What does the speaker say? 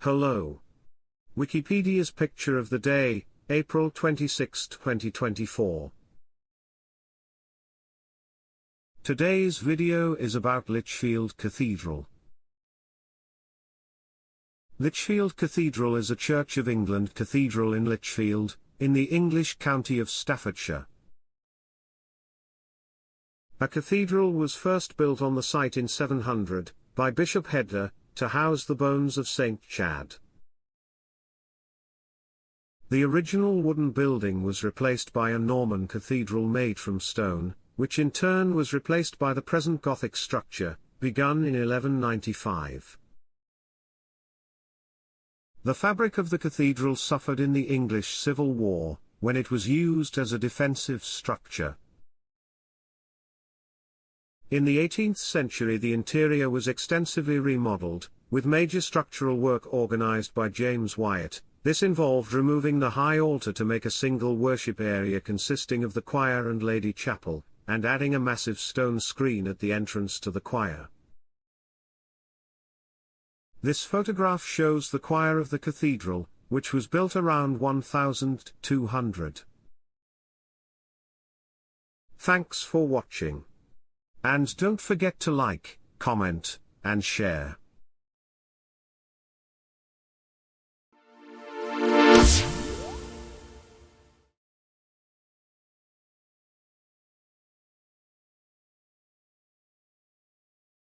Hello. Wikipedia's picture of the day, April 26, 2024. Today's video is about Lichfield Cathedral. Lichfield Cathedral is a Church of England cathedral in Lichfield, in the English county of Staffordshire. A cathedral was first built on the site in 700, by Bishop Headda, to house the bones of St. Chad. The original wooden building was replaced by a Norman cathedral made from stone, which in turn was replaced by the present Gothic structure, begun in 1195. The fabric of the cathedral suffered in the English Civil War, when it was used as a defensive structure. In the 18th century the interior was extensively remodelled, with major structural work organised by James Wyatt. This involved removing the high altar to make a single worship area consisting of the choir and lady chapel, and adding a massive stone screen at the entrance to the choir. This photograph shows the choir of the cathedral, which was built around 1200. Thanks for watching. And don't forget to like, comment, and share.